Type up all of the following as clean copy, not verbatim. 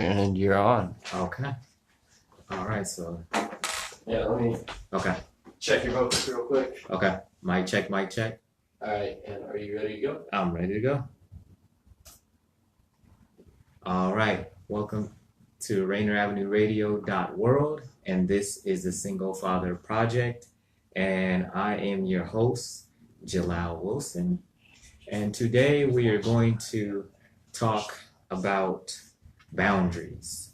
And you're on. Okay. All right. So, Yeah, let me okay. check your vocals real quick. Okay. Mic check, mic check. All right, and are you ready to go? I'm ready to go. All right. Welcome to Rainer Avenue Radio.world. And this is the Single Father Project. And I am your host, Jalal Wilson. And today we are going to talk about boundaries.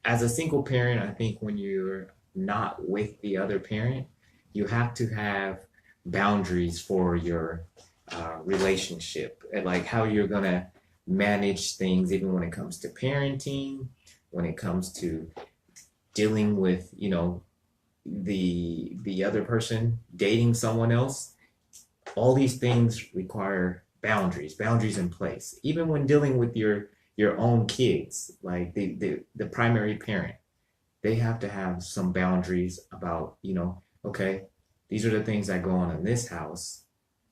As a single parent, I think when you're not with the other parent, you have to have boundaries for your relationship and like how you're going to manage things, even when it comes to parenting, when it comes to dealing with, the other person dating someone else. All these things require boundaries in place. Even when dealing with your own kids, like the primary parent, they have to have some boundaries about, okay, these are the things that go on in this house.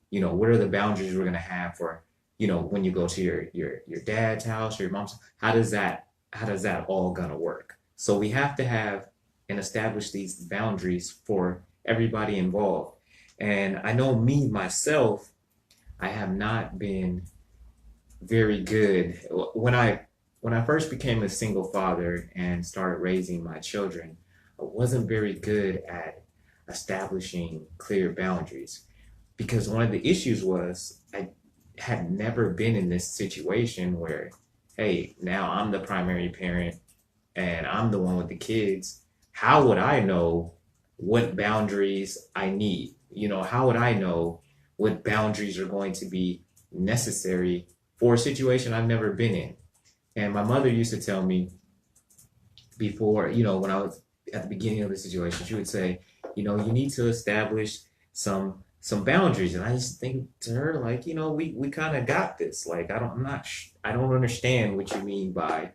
What are the boundaries we're gonna have for, when you go to your dad's house or your mom's? How does that all gonna work? So we have to have and establish these boundaries for everybody involved. And I know me myself, I have not been very good when I first became a single father and started raising my children. I wasn't very good at establishing clear boundaries because one of the issues was I had never been in this situation where, hey, now I'm the primary parent and I'm the one with the kids. How would I know what boundaries I need? How would I know what boundaries are going to be necessary for a situation I've never been in? And my mother used to tell me before, when I was at the beginning of the situation, she would say, you need to establish some boundaries. And I used to think to her, like, we kind of got this. Like, I don't understand what you mean by,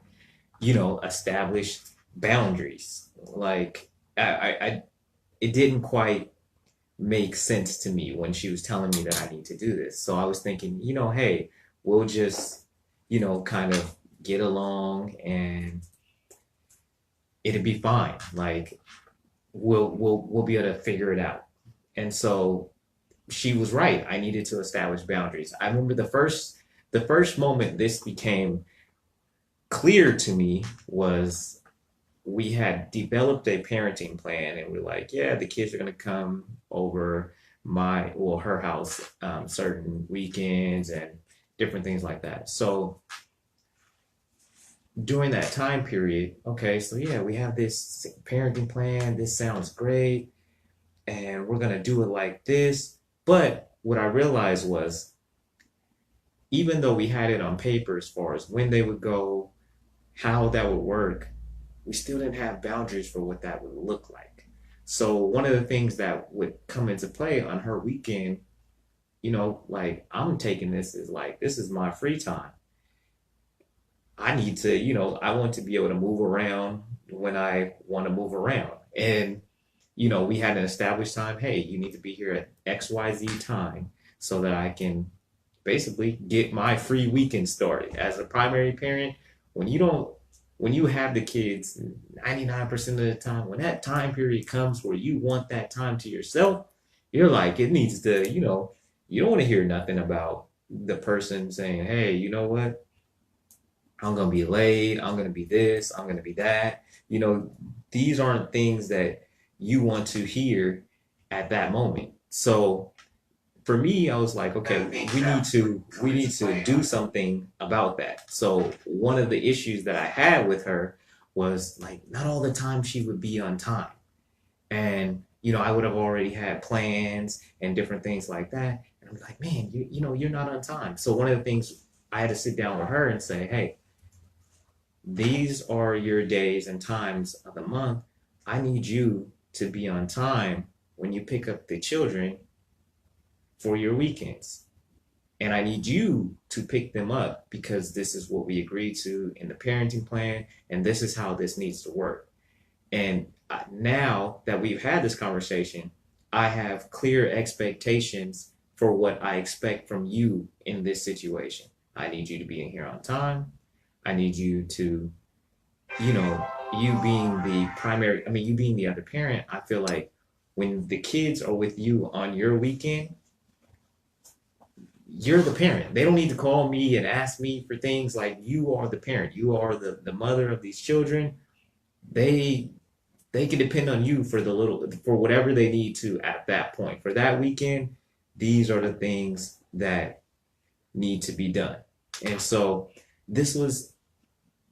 establish boundaries. Like, it didn't quite make sense to me when she was telling me that I need to do this. So I was thinking, hey, we'll just, kind of get along and it'll be fine. Like we'll be able to figure it out. And so she was right. I needed to establish boundaries. I remember the first moment this became clear to me was we had developed a parenting plan and we're like, yeah, the kids are going to come over her house certain weekends and different things like that. So during that time period, okay, so yeah, we have this parenting plan. This sounds great. And we're going to do it like this. But what I realized was, even though we had it on paper as far as when they would go, how that would work, we still didn't have boundaries for what that would look like. So one of the things that would come into play on her weekend, like I'm taking this as like, this is my free time. I need to, I want to be able to move around when I want to move around. And, we had an established time. Hey, you need to be here at XYZ time so that I can basically get my free weekend started. As a primary parent, when you have the kids 99% of the time, when that time period comes where you want that time to yourself, you're like, it needs to, you don't want to hear nothing about the person saying, hey, you know what? I'm going to be late. I'm going to be this. I'm going to be that. These aren't things that you want to hear at that moment. So for me, I was like, okay, we need to do something about that. So one of the issues that I had with her was like not all the time she would be on time. And I would have already had plans and different things like that. And I'm like, man, you're not on time. So one of the things I had to sit down with her and say, hey, these are your days and times of the month. I need you to be on time when you pick up the children for your weekends. And I need you to pick them up because this is what we agreed to in the parenting plan, and this is how this needs to work. And now that we've had this conversation, I have clear expectations for what I expect from you in this situation. I need you to be in here on time. I need you to, you know, you being the primary, I mean, you being the other parent, I feel like when the kids are with you on your weekend, you're the parent. They don't need to call me and ask me for things. Like, you are the parent. You are the mother of these children. They they can depend on you for the little for whatever they need to at that point. For that weekend, these are the things that need to be done. And so this was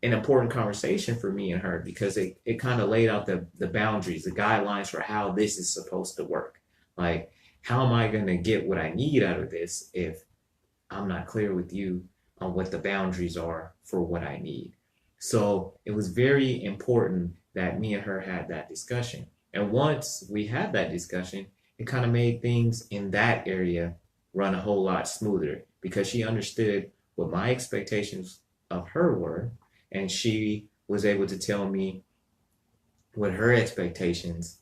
an important conversation for me and her because it kind of laid out the boundaries, the guidelines for how this is supposed to work. Like, how am I going to get what I need out of this if I'm not clear with you on what the boundaries are for what I need? So it was very important that me and her had that discussion. And once we had that discussion, it kind of made things in that area run a whole lot smoother because she understood what my expectations of her were, and she was able to tell me what her expectations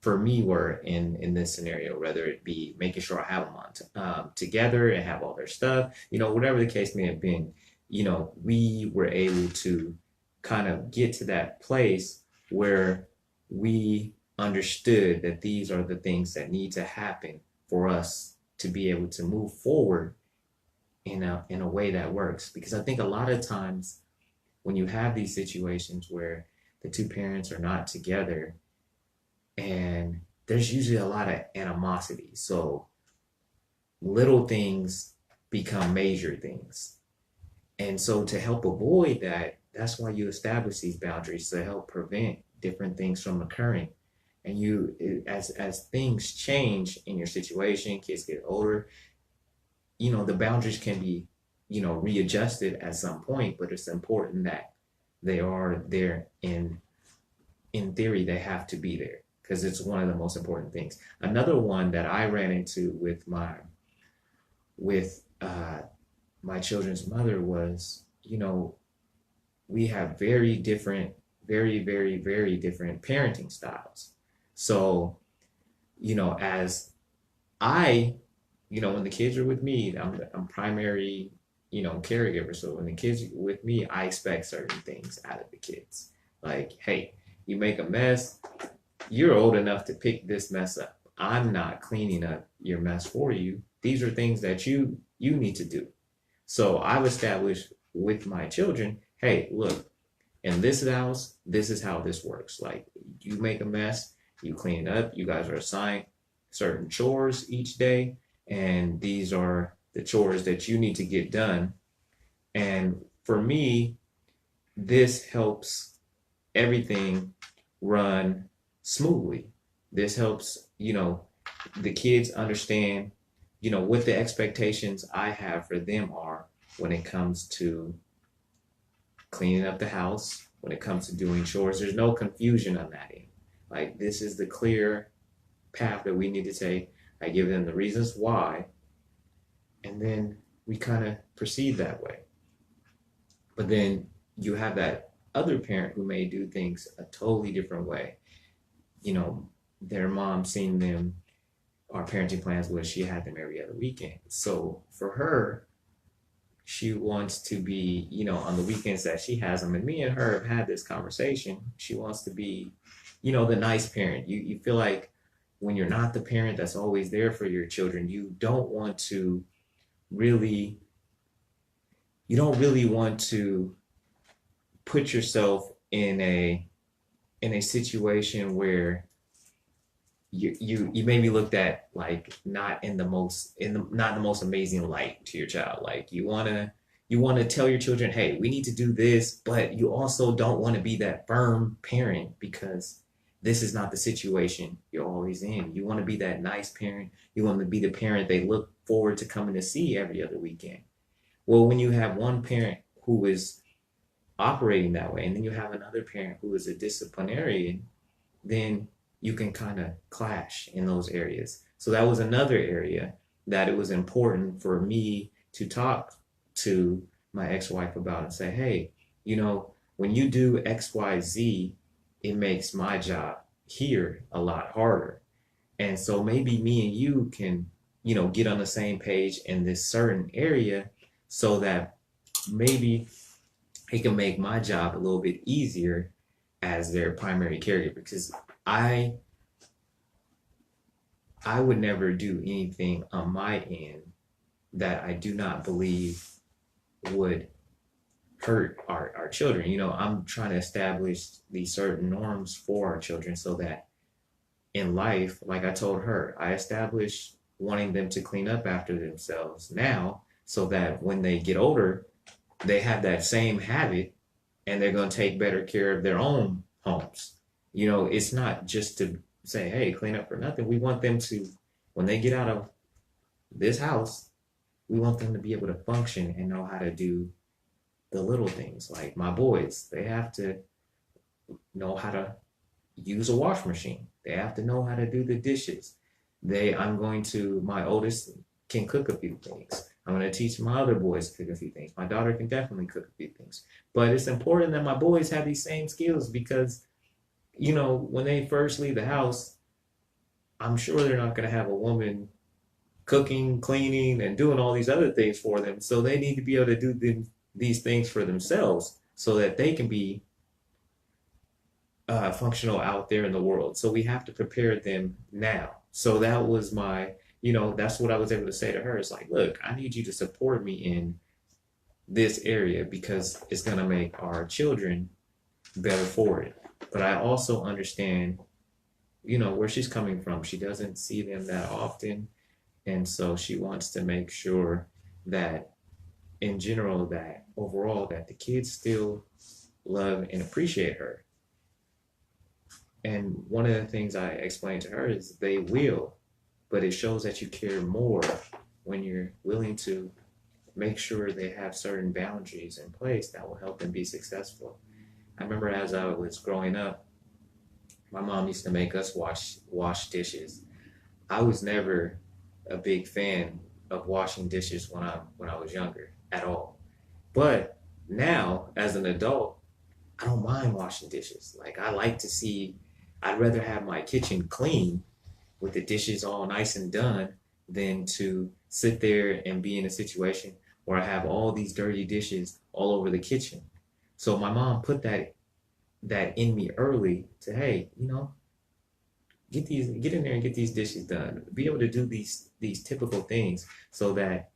for me were in this scenario, whether it be making sure I have them on together and have all their stuff, whatever the case may have been. We were able to kind of get to that place where we understood that these are the things that need to happen for us to be able to move forward in a way that works. Because I think a lot of times when you have these situations where the two parents are not together, and there's usually a lot of animosity. So little things become major things. And so to help avoid that, that's why you establish these boundaries to help prevent different things from occurring. And as things change in your situation, kids get older, the boundaries can be, readjusted at some point, but it's important that they are there in theory, they have to be there because it's one of the most important things. Another one that I ran into with my children's mother was, we have very different, very, very, very different parenting styles. So, as when the kids are with me, I'm primary, caregiver. So when the kids are with me, I expect certain things out of the kids. Like, hey, you make a mess, you're old enough to pick this mess up. I'm not cleaning up your mess for you. These are things that you need to do. So I've established with my children, hey, look, in this house, this is how this works. Like, you make a mess, you clean it up. You guys are assigned certain chores each day, and these are the chores that you need to get done. And for me, this helps everything run smoothly. This helps, the kids understand, what the expectations I have for them are when it comes to cleaning up the house, when it comes to doing chores. There's no confusion on that end. Like, this is the clear path that we need to take. I give them the reasons why, and then we kind of proceed that way. But then you have that other parent who may do things a totally different way. Their mom seen them, our parenting plans was she had them every other weekend. So for her, she wants to be, on the weekends that she has them, and me and her have had this conversation. She wants to be, the nice parent. You feel like when you're not the parent that's always there for your children, you don't really want to put yourself in a situation where you may be looked at like not in the most amazing light to your child. Like, you want to tell your children, hey, we need to do this, but you also don't want to be that firm parent because this is not the situation you're always in. You want to be that nice parent. You want to be the parent they look forward to coming to see every other weekend. Well, when you have one parent who is operating that way, and then you have another parent who is a disciplinarian, then you can kind of clash in those areas. So that was another area that it was important for me to talk to my ex-wife about and say, hey, when you do X, Y, Z, it makes my job here a lot harder. And so maybe me and you can, get on the same page in this certain area so that maybe it can make my job a little bit easier as their primary caregiver, because I I would never do anything on my end that I do not believe would hurt our children. I'm trying to establish these certain norms for our children so that in life, like I told her, I established wanting them to clean up after themselves now so that when they get older, they have that same habit and they're going to take better care of their own homes. It's not just to say, hey, clean up for nothing. We want them to, when they get out of this house, we want them to be able to function and know how to do the little things. Like my boys, they have to know how to use a wash machine. They have to know how to do the dishes. My oldest can cook a few things. I'm going to teach my other boys to cook a few things. My daughter can definitely cook a few things. But it's important that my boys have these same skills because, when they first leave the house, I'm sure they're not going to have a woman cooking, cleaning, and doing all these other things for them. So they need to be able to do these things for themselves so that they can be functional out there in the world. So we have to prepare them now. So that was that's what I was able to say to her. It's like, look, I need you to support me in this area because it's going to make our children better for it. But I also understand, where she's coming from. She doesn't see them that often. And so she wants to make sure that in general, that overall, that the kids still love and appreciate her. And one of the things I explained to her is they will, but it shows that you care more when you're willing to make sure they have certain boundaries in place that will help them be successful. I remember as I was growing up, my mom used to make us wash dishes. I was never a big fan of washing dishes when I was younger at all. But now, as an adult, I don't mind washing dishes. Like I'd rather have my kitchen clean with the dishes all nice and done than to sit there and be in a situation where I have all these dirty dishes all over the kitchen. So my mom put that in me early to, hey, get in there and get these dishes done. Be able to do these typical things so that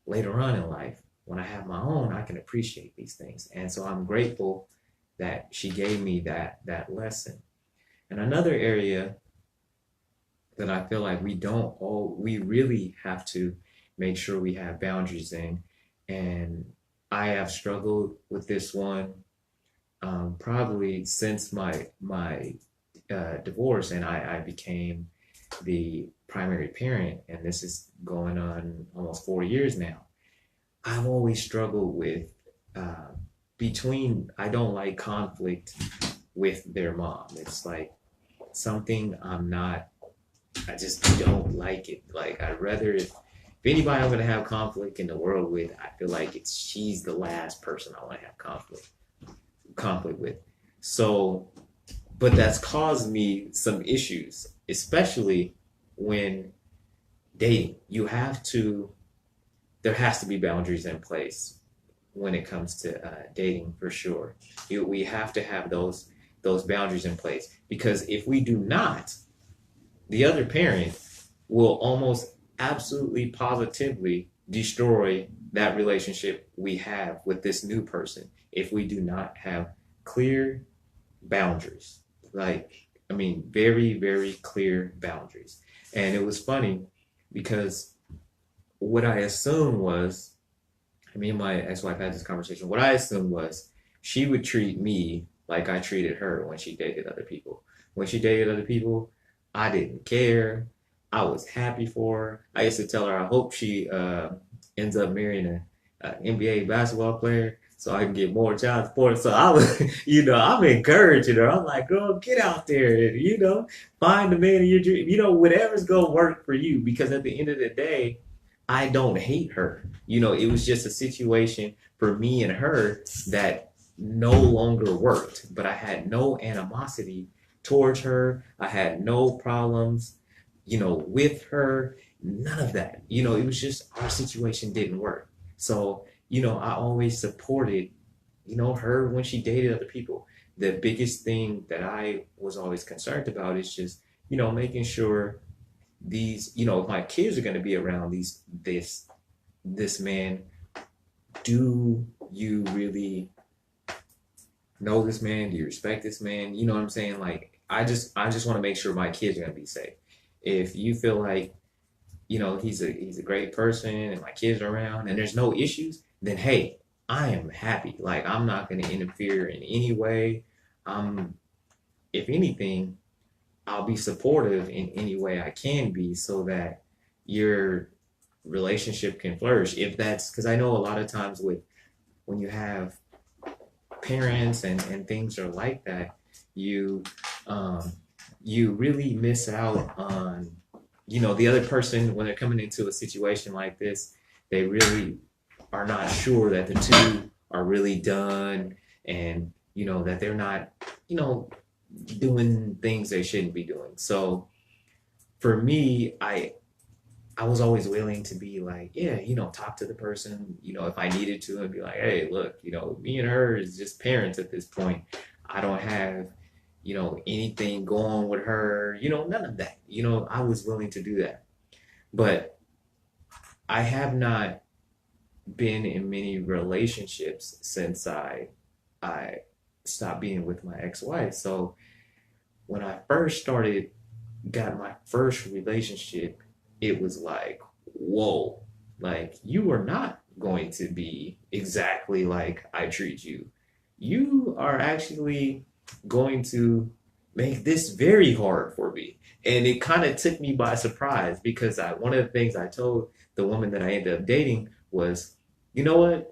later on in life, when I have my own, I can appreciate these things. And so I'm grateful that she gave me that lesson. And another area that I feel like we really have to make sure we have boundaries in, and I have struggled with this one probably since my divorce, and I became the primary parent, and this is going on almost 4 years now. I've always struggled with I don't like conflict with their mom. It's like something I just don't like it. Like I'd rather, if anybody I'm gonna have conflict in the world with, I feel like she's the last person I want to have conflict with. So, but that's caused me some issues, especially when dating. There has to be boundaries in place when it comes to dating, for sure. We have to have those boundaries in place, because if we do not, the other parent will almost absolutely positively destroy that relationship we have with this new person if we do not have clear boundaries. Very, very clear boundaries. And it was funny because what I assumed was, me and my ex-wife had this conversation. What I assumed was she would treat me like I treated her when she dated other people. When she dated other people, I didn't care. I was happy for her. I used to tell her I hope she ends up marrying an NBA basketball player so I can get more child support. So I was, I'm encouraging her. I'm like, girl, get out there and, find the man of your dream. Whatever's going to work for you. Because at the end of the day, I don't hate her. It was just a situation for me and her that no longer worked. But I had no animosity towards her. I had no problems, with her. None of that. It was just our situation didn't work. So, I always supported, her when she dated other people. The biggest thing that I was always concerned about is just, making sure these, if my kids are going to be around this man, do you really know this man? Do you respect this man? You know what I'm saying? Like, I just want to make sure my kids are going to be safe. If you feel like, he's a great person and my kids are around and there's no issues, then hey, I am happy. Like, I'm not going to interfere in any way. Um, if anything, I'll be supportive in any way I can be so that your relationship can flourish. If that's because I know a lot of times with when you have parents and things are like that, you you really miss out on the other person when they're coming into a situation like this. They really are not sure that the two are really done, and that they're not you know doing things they shouldn't be doing. So for me, I was always willing to be like, yeah, talk to the person, if I needed to, and be like, hey, look, me and her is just parents at this point. I don't have, anything going with her, none of that. I was willing to do that. But I have not been in many relationships since I stopped being with my ex-wife. So when I first got my first relationship, it was like, whoa, like you are not going to be exactly like I treat you. You are actually going to make this very hard for me. And it kind of took me by surprise because one of the things I told the woman that I ended up dating was, you know what?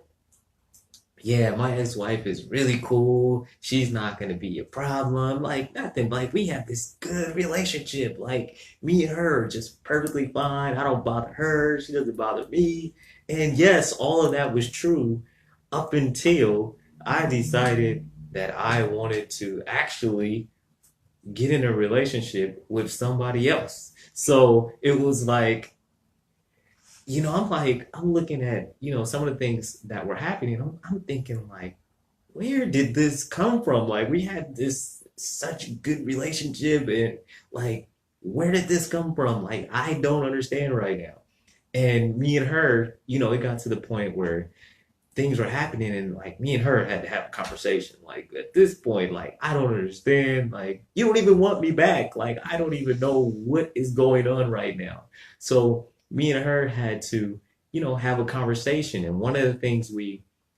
Yeah, my ex-wife is really cool. She's not gonna be a problem. Like nothing. Like we have this good relationship. Like me and her are just perfectly fine. I don't bother her. She doesn't bother me. And yes, all of that was true up until I decided that I wanted to actually get in a relationship with somebody else. So it was like I'm looking at, some of the things that were happening. I'm thinking like, where did this come from? Like we had this such good relationship and like, where did this come from? Like, I don't understand right now. And me and her, it got to the point where things were happening and like me and her had to have a conversation. Like at this point, like, I don't understand. Like, you don't even want me back. Like, I don't even know what is going on right now. So me and her had to, have a conversation. And one of the things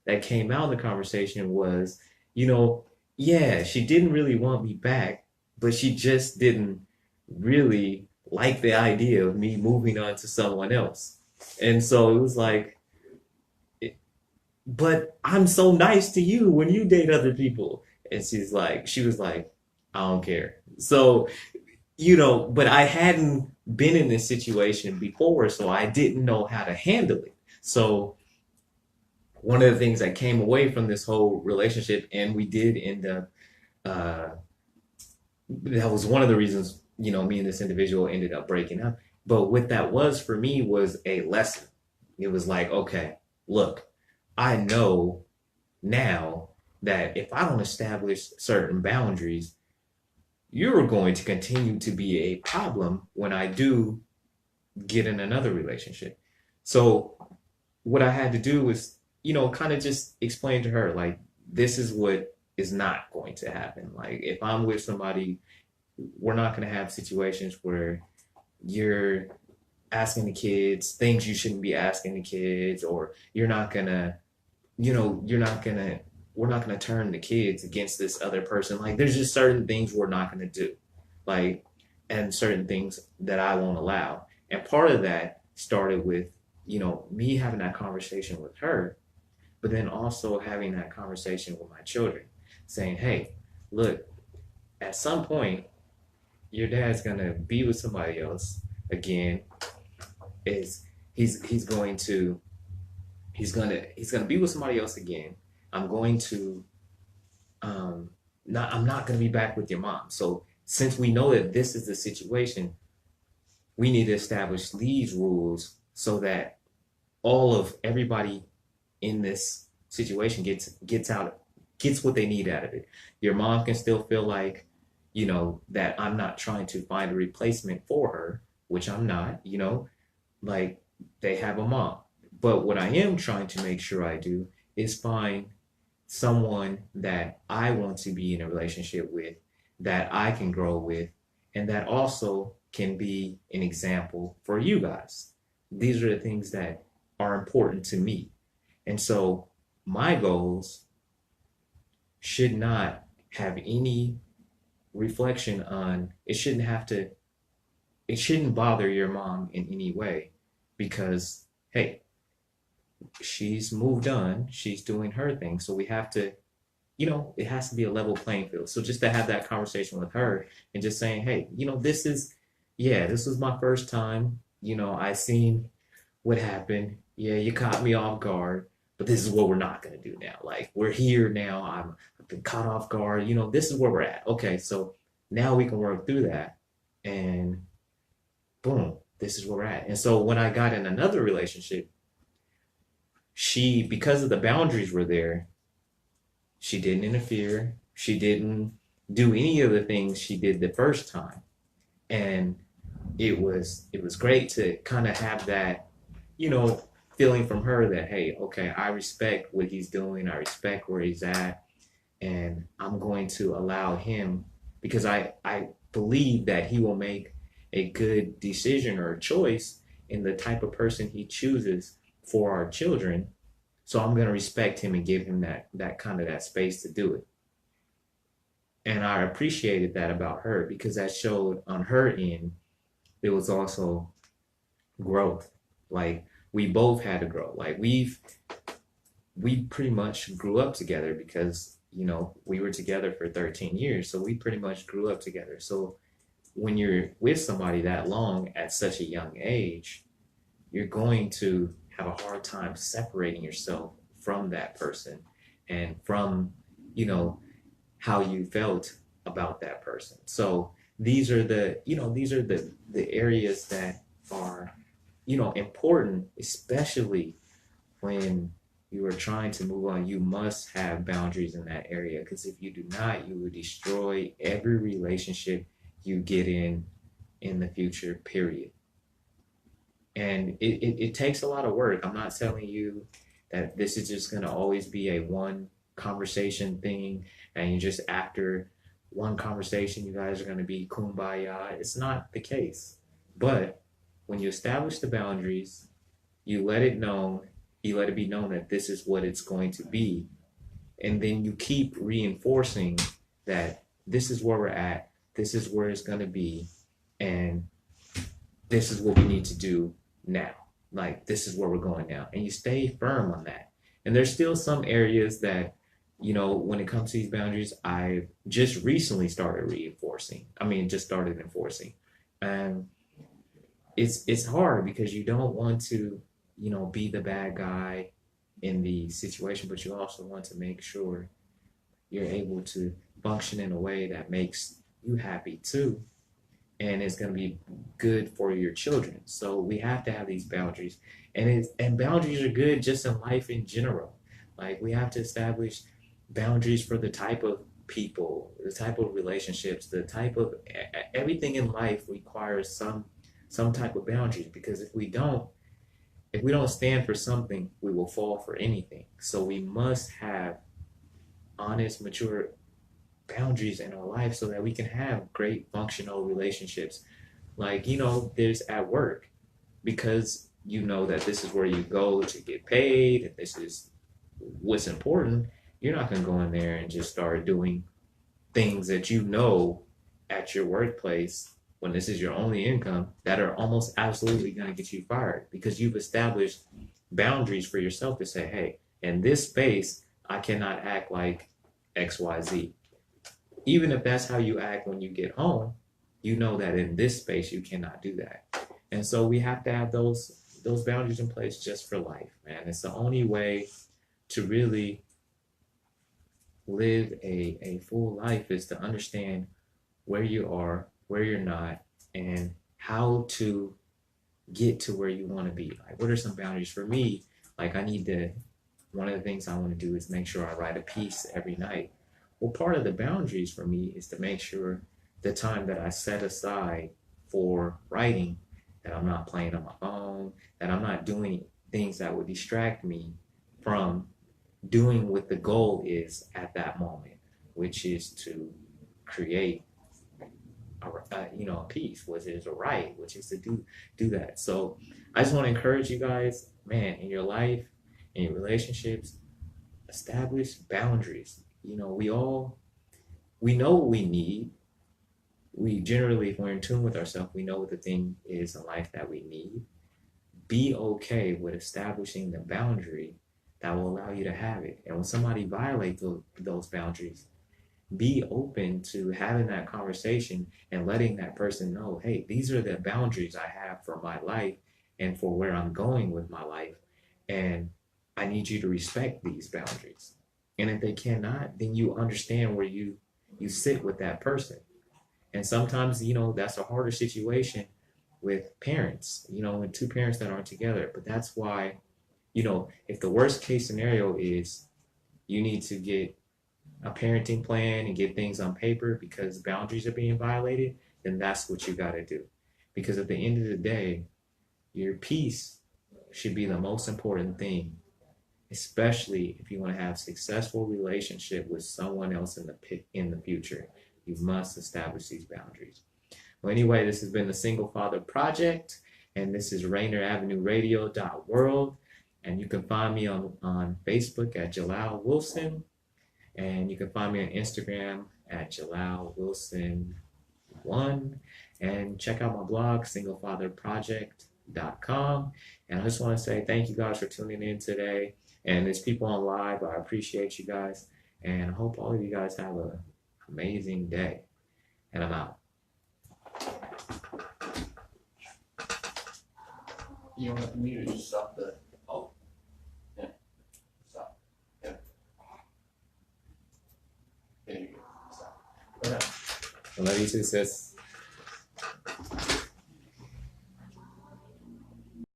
that came out in the conversation was, you know, yeah, she didn't really want me back, but she just didn't really like the idea of me moving on to someone else. And so it was like, but I'm so nice to you when you date other people. And she was like, I don't care. So, but I hadn't been in this situation before, so I didn't know how to handle it. So one of the things that came away from this whole relationship, and we did end up, uh, that was one of the reasons, me and this individual ended up breaking up. But what that was for me was a lesson. It was like, okay, look, I know now that if I don't establish certain boundaries, you're going to continue to be a problem when I do get in another relationship. So what I had to do was, kind of just explain to her, like, this is what is not going to happen. Like, if I'm with somebody, we're not going to have situations where you're asking the kids things you shouldn't be asking the kids, or you're not going to, we're not going to turn the kids against this other person. Like, there's just certain things we're not going to do, like, and certain things that I won't allow. And part of that started with, me having that conversation with her, but then also having that conversation with my children, saying, hey, look, at some point, your dad's going to be with somebody else again. Is he's going to be with somebody else again. I'm going to I'm not going to be back with your mom. So since we know that this is the situation, we need to establish these rules so that everybody in this situation gets what they need out of it. Your mom can still feel like, that I'm not trying to find a replacement for her, which I'm not, like they have a mom. But what I am trying to make sure I do is find someone that I want to be in a relationship with, that I can grow with, and that also can be an example for you guys. These are the things that are important to me. And so my goals should not have any reflection on, it shouldn't bother your mom in any way because, hey, she's moved on, she's doing her thing. So we have to, it has to be a level playing field. So just to have that conversation with her and just saying, hey, this was my first time. I seen what happened. Yeah, you caught me off guard, but this is what we're not going to do now. Like, we're here now. I've been caught off guard. This is where we're at. Okay, so now we can work through that. And boom, this is where we're at. And so when I got in another relationship, because of the boundaries were there, she didn't interfere. She didn't do any of the things she did the first time. And it was great to kind of have that, feeling from her that, hey, okay, I respect what he's doing. I respect where he's at. And I'm going to allow him, because I believe that he will make a good decision or a choice in the type of person he chooses for our children. So I'm going to respect him and give him that kind of that space to do it. And I appreciated that about her because that showed on her end, it was also growth. Like, we both had to grow. Like, we pretty much grew up together because, we were together for 13 years. So we pretty much grew up together. So when you're with somebody that long at such a young age, you're going to have a hard time separating yourself from that person and from, how you felt about that person. So these are the areas that are, important, especially when you are trying to move on. You must have boundaries in that area, because if you do not, you will destroy every relationship you get in the future, period. And it takes a lot of work. I'm not telling you that this is just going to always be a one conversation thing and you just, after one conversation, you guys are going to be kumbaya. It's not the case. But when you establish the boundaries, you let it be known that this is what it's going to be. And then you keep reinforcing that this is where we're at, this is where it's going to be, and this is what we need to do now. Like, this is where we're going now. And you stay firm on that. And there's still some areas that, when it comes to these boundaries, I just recently started enforcing. And it's hard because you don't want to, be the bad guy in the situation, but you also want to make sure you're able to function in a way that makes you happy too, and it's going to be good for your children. So we have to have these boundaries, and boundaries are good just in life in general. Like, we have to establish boundaries for the type of people, the type of relationships, the type of everything in life requires some type of boundaries, because if we don't stand for something, we will fall for anything. So we must have honest, mature boundaries in our life so that we can have great functional relationships. Like, there's at work, because that this is where you go to get paid and this is what's important. You're not going to go in there and just start doing things that at your workplace, when this is your only income, that are almost absolutely going to get you fired, because you've established boundaries for yourself to say, hey, in this space, I cannot act like XYZ. Even if that's how you act when you get home, that in this space, you cannot do that. And so we have to have those boundaries in place just for life, man. It's the only way to really live a full life, is to understand where you are, where you're not, and how to get to where you want to be. Like, what are some boundaries for me? Like, I need to one of the things I want to do is make sure I write a piece every night. Well, part of the boundaries for me is to make sure the time that I set aside for writing, that I'm not playing on my phone, that I'm not doing things that would distract me from doing what the goal is at that moment, which is to create a piece, which is a write, which is to do that. So I just want to encourage you guys, man, in your life, in your relationships, establish boundaries. We know what we need. We generally, if we're in tune with ourselves, we know what the thing is in life that we need. Be okay with establishing the boundary that will allow you to have it. And when somebody violates those boundaries, be open to having that conversation and letting that person know, hey, these are the boundaries I have for my life and for where I'm going with my life. And I need you to respect these boundaries. And if they cannot, then you understand where you sit with that person. And sometimes, that's a harder situation with parents, when two parents that aren't together. But that's why, if the worst case scenario is you need to get a parenting plan and get things on paper because boundaries are being violated, then that's what you got to do. Because at the end of the day, your peace should be the most important thing, especially if you want to have a successful relationship with someone else in the future. You must establish these boundaries. Well, anyway, this has been the Single Father Project, and this is RainerAvenueRadio.world, and you can find me on Facebook at Jalal Wilson, and you can find me on Instagram at Jalal Wilson1, and check out my blog, singlefatherproject.com. And I just want to say thank you guys for tuning in today. And there's people on live. I appreciate you guys, and I hope all of you guys have an amazing day. And I'm out. You don't have to mute it, just stop the. Oh. Yeah. Stop. Yeah. There you go. Stop. I love you too, sis.